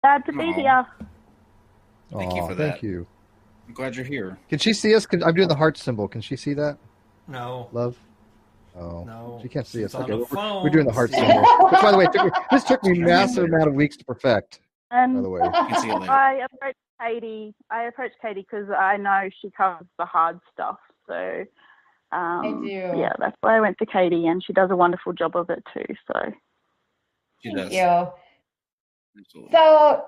Glad to be Oh, here. thank you Oh, for thank that. you. I'm glad you're here. Can she see us? I'm doing the heart symbol. Can she see that? No, Love? Oh, no, she can't see she's us. on Okay, a we're doing phone, the heart Steve. symbol. Which, by the way, this took me Trying to massive answer. amount of weeks to perfect. By And the way, You can see it later. I approached Katie. Because I know she covers the hard stuff. So, I do. yeah, that's why I went to Katie, and she does a wonderful job of it too. So, She Thank does. you. Absolutely. So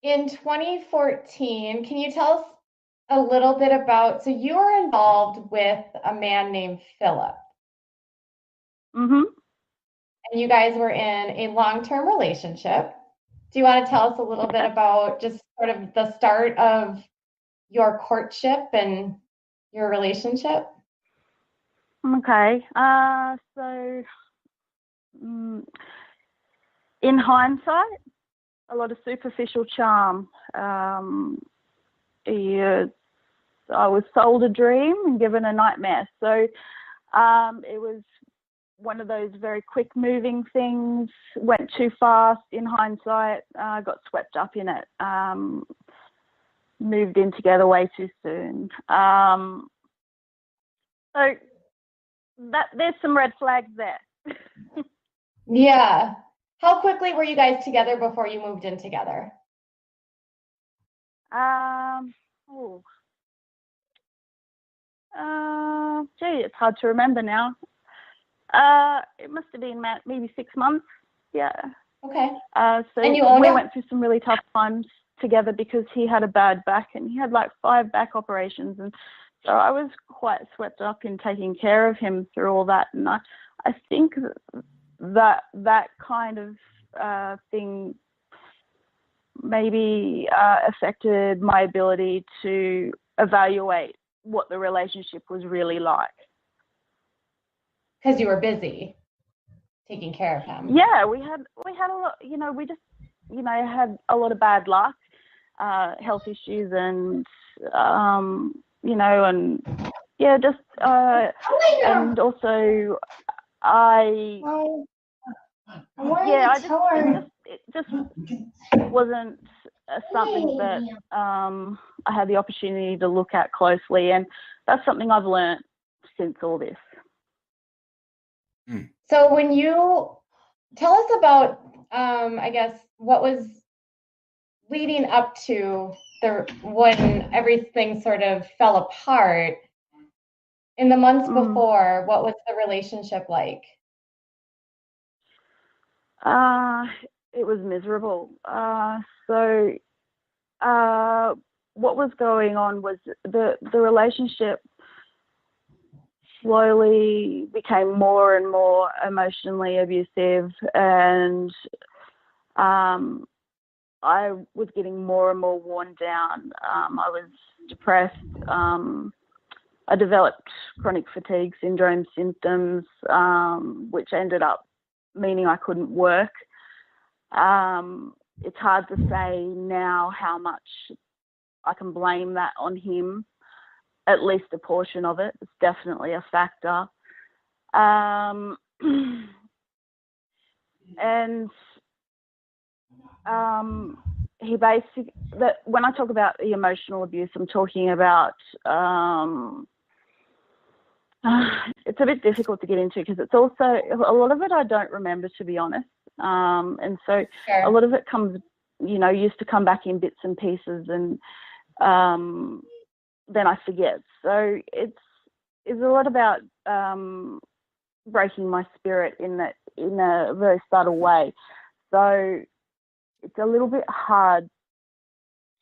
in 2014, can you tell us a little bit about, so you were involved with a man named Philip, mhm. and you guys were in a long-term relationship. Do you want to tell us a little bit about just sort of the start of your courtship and your relationship? Okay. So, mm, in hindsight, a lot of superficial charm. Yeah, I was sold a dream and given a nightmare. So, it was one of those very quick moving things, went too fast in hindsight, got swept up in it, moved in together way too soon. So there's some red flags there. Yeah. How quickly were you guys together before you moved in together? Oh, gee, it's hard to remember now. It must have been maybe 6 months. Yeah. Okay. So And you owned we a went through some really tough times together because he had a bad back and he had like 5 back operations, and so I was quite swept up in taking care of him through all that. And I think that kind of thing maybe affected my ability to evaluate what the relationship was really like. because you were busy taking care of him. Yeah, we had a lot. We just had a lot of bad luck, health issues, and and yeah, just and also I yeah, it just wasn't something that I had the opportunity to look at closely, and that's something I've learned since all this. So when you tell us about, I guess, what was leading up to when everything sort of fell apart, in the months before, what was the relationship like? It was miserable. So what was going on was the relationship slowly became more and more emotionally abusive, and I was getting more and more worn down. I was depressed. I developed chronic fatigue syndrome symptoms, which ended up meaning I couldn't work. It's hard to say now how much I can blame that on him. At least a portion of it. It's definitely a factor. And he basically, when I talk about the emotional abuse, I'm talking about, it's a bit difficult to get into because it's also, a lot of it I don't remember, to be honest. And so Sure. a lot of it comes, used to come back in bits and pieces, and then I forget. So it's a lot about breaking my spirit in a very subtle way. So it's a little bit hard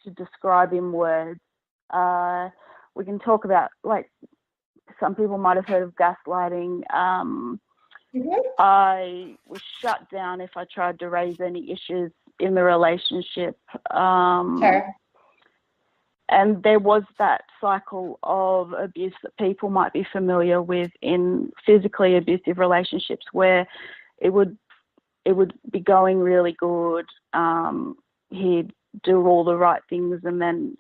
to describe in words. We can talk about, like, some people might have heard of gaslighting. I was shut down if I tried to raise any issues in the relationship. Sure. And there was that cycle of abuse that people might be familiar with in physically abusive relationships, where it would be going really good. He'd do all the right things, and then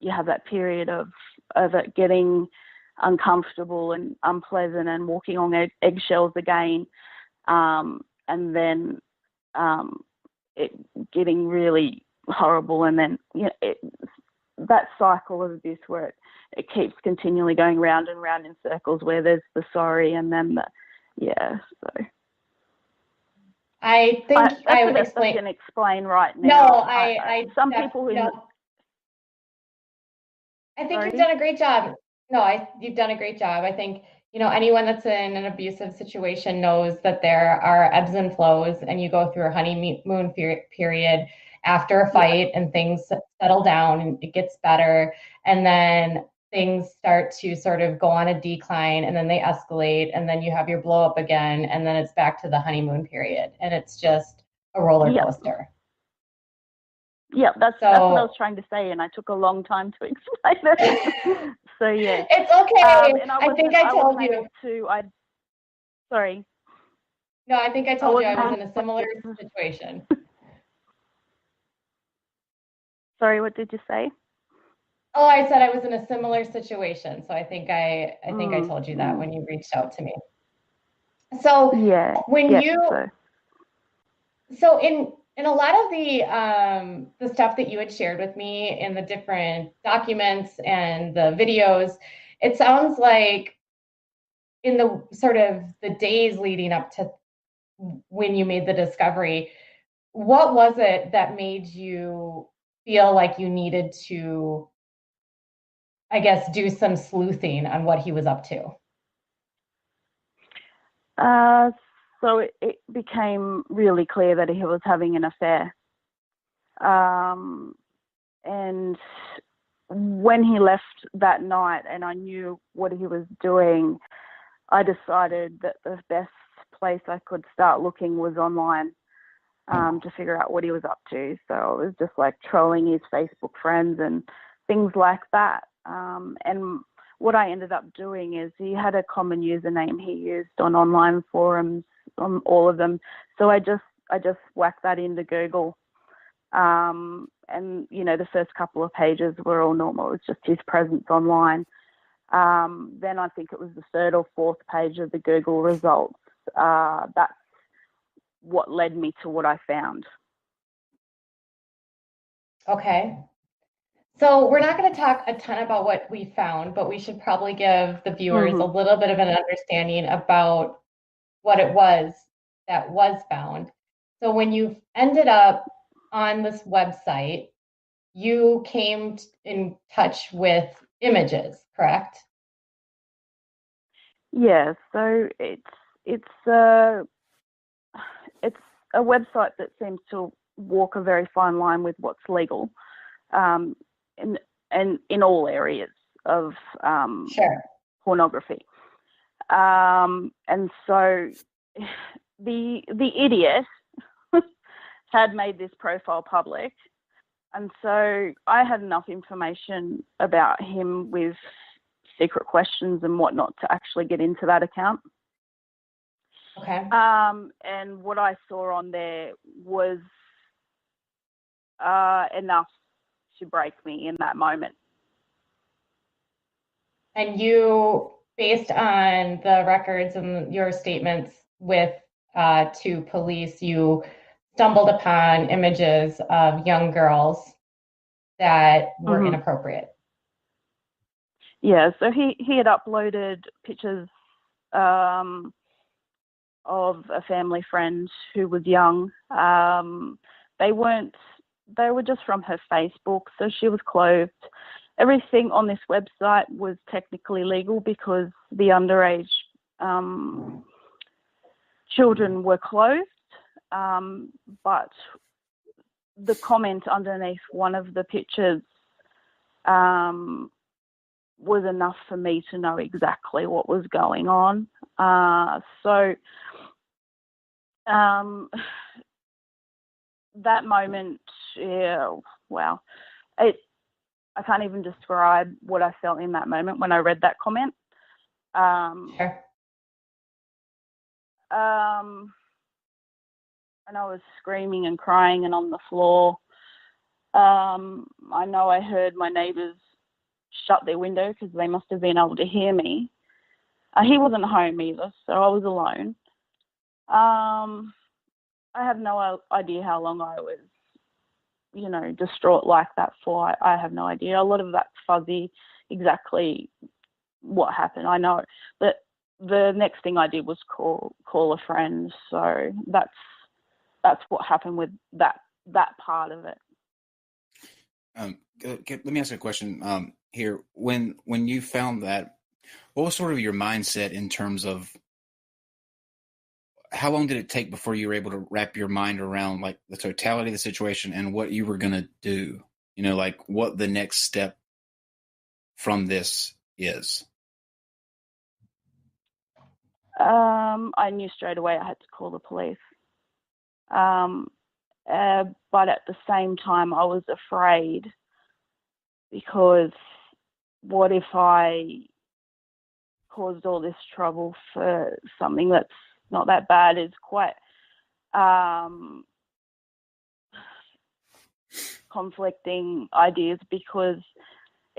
you have that period of it getting uncomfortable and unpleasant and walking on eggshells again, and then it getting really horrible, and then that cycle of abuse where it keeps continually going round and round in circles, where there's the sorry and then the so. I think I would explain. I can explain right now. No, some people who. No. I think Sorry? you've done a great job. No, you've done a great job. I think, anyone that's in an abusive situation knows that there are ebbs and flows, and you go through a honeymoon period after a fight, and things settle down and it gets better. And then things start to sort of go on a decline, and then they escalate, and then you have your blow up again, and then it's back to the honeymoon period. And it's just a roller coaster. Yeah, that's what I was trying to say, and I took a long time to explain it. So yeah, it's okay. I think I told you. Sorry. No, I think I told you I was in a similar situation. Sorry, what did you say? Oh, I said I was in a similar situation. So I think I told you that when you reached out to me. So so in a lot of the stuff that you had shared with me in the different documents and the videos, it sounds like in the sort of the days leading up to when you made the discovery, what was it that made you feel like you needed to, I guess, do some sleuthing on what he was up to? So it became really clear that he was having an affair. And when he left that night and I knew what he was doing, I decided that the best place I could start looking was online to figure out what he was up to. So I was just like trolling his Facebook friends and things like that. And what I ended up doing is he had a common username he used on online forums, on all of them. So I just whacked that into Google. And, the first couple of pages were all normal. It was just his presence online. Then I think it was the third or fourth page of the Google results. That's what led me to what I found. Okay. So we're not going to talk a ton about what we found, but we should probably give the viewers a little bit of an understanding about what it was that was found. So when you ended up on this website, you came in touch with images, correct? Yeah, so it's a website that seems to walk a very fine line with what's legal, in all areas of pornography. And so the idiot had made this profile public, and so I had enough information about him with secret questions and whatnot to actually get into that account. Okay. And what I saw on there was enough to break me in that moment. And you, based on the records and your statements to police, you stumbled upon images of young girls that were inappropriate. Yeah, so he had uploaded pictures of a family friend who was young. They were just from her Facebook, so she was clothed. Everything on this website was technically legal because the underage children were clothed, but the comment underneath one of the pictures was enough for me to know exactly what was going on. That moment, wow. I can't even describe what I felt in that moment when I read that comment. Sure. And I was screaming and crying and on the floor. I know I heard my neighbours shut their window because they must have been able to hear me. He wasn't home either, so I was alone. I have no idea how long I was, distraught like that for. I have no idea. A lot of that's fuzzy, exactly what happened. I know that the next thing I did was call a friend. So that's what happened with that part of it. Let me ask you a question here. When you found that, what was sort of your mindset in terms of how long did it take before you were able to wrap your mind around like the totality of the situation and what you were going to do? Like what the next step from this is? I knew straight away I had to call the police. But at the same time, I was afraid because what if I caused all this trouble for something that's not that bad? Is quite conflicting ideas, because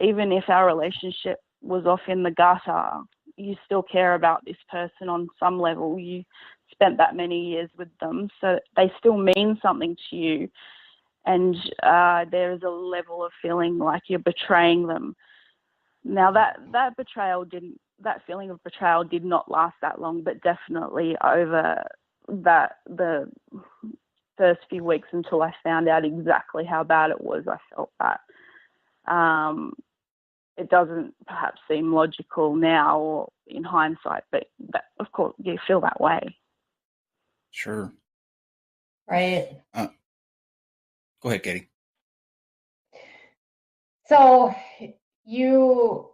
even if our relationship was off in the gutter, you still care about this person on some level. You spent that many years with them, so they still mean something to you, and there is a level of feeling like you're betraying them. Now that feeling of betrayal did not last that long, but definitely over the first few weeks until I found out exactly how bad it was, I felt that. It doesn't perhaps seem logical now or in hindsight, but that, of course, you feel that way. Sure. Right. Go ahead, Katie. So you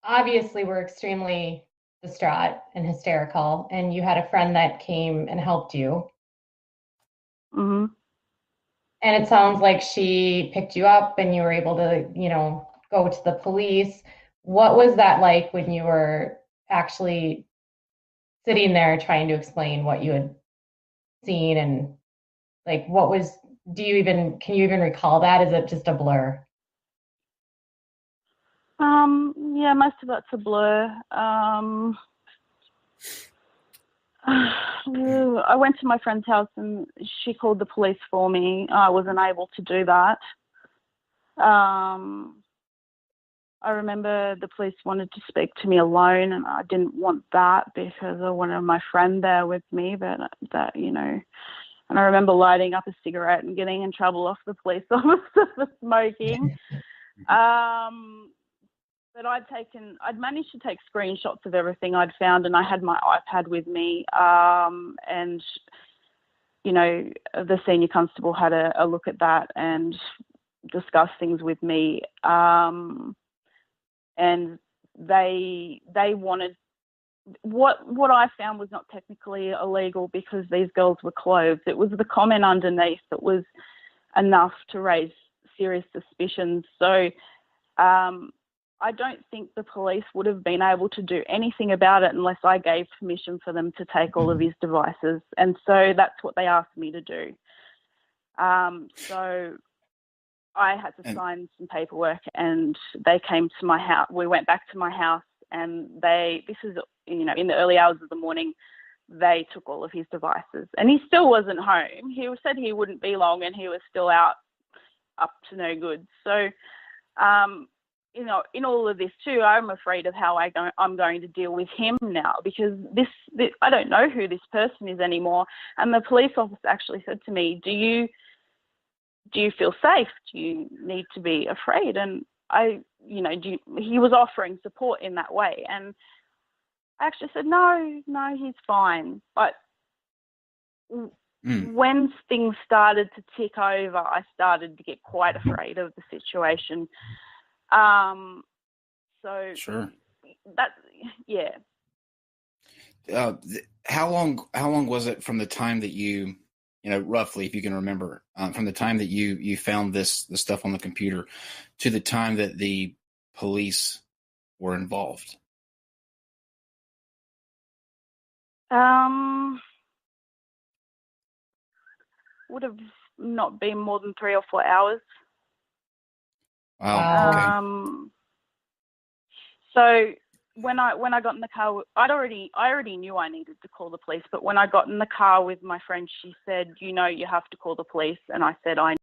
obviously were extremely distraught and hysterical, and you had a friend that came and helped you. Mm-hmm. And it sounds like she picked you up and you were able to, go to the police. What was that like when you were actually sitting there trying to explain what you had seen, and like can you even recall that? Is it just a blur? Yeah, most of it's a blur. I went to my friend's house and she called the police for me. I wasn't able to do that. I remember the police wanted to speak to me alone, and I didn't want that because I wanted my friend there with me. But and I remember lighting up a cigarette and getting in trouble off the police officer for smoking. But I'd managed to take screenshots of everything I'd found, and I had my iPad with me. And the senior constable had a look at that and discussed things with me. And they wanted what I found was not technically illegal because these girls were clothed. It was the comment underneath that was enough to raise serious suspicions. So I don't think the police would have been able to do anything about it unless I gave permission for them to take all of his devices. And so that's what they asked me to do. So I had to sign some paperwork, and they came to my house. We went back to my house, and this is, in the early hours of the morning, they took all of his devices, and he still wasn't home. He said he wouldn't be long, and he was still out up to no good. So, in all of this too, I'm afraid of how I'm going to deal with him now, because this I don't know who this person is anymore. And the police officer actually said to me, do you feel safe? Do you need to be afraid? And he was offering support in that way. And I actually said, no, he's fine. But when things started to tick over, I started to get quite afraid of the situation. So sure. How long was it from the time that you roughly, if you can remember, from the time that you found the stuff on the computer to the time that the police were involved? Would have not been more than 3 or 4 hours. Wow. Okay. So when I got in the car, I already knew I needed to call the police. But when I got in the car with my friend, she said, "You know, you have to call the police," and I said, "I."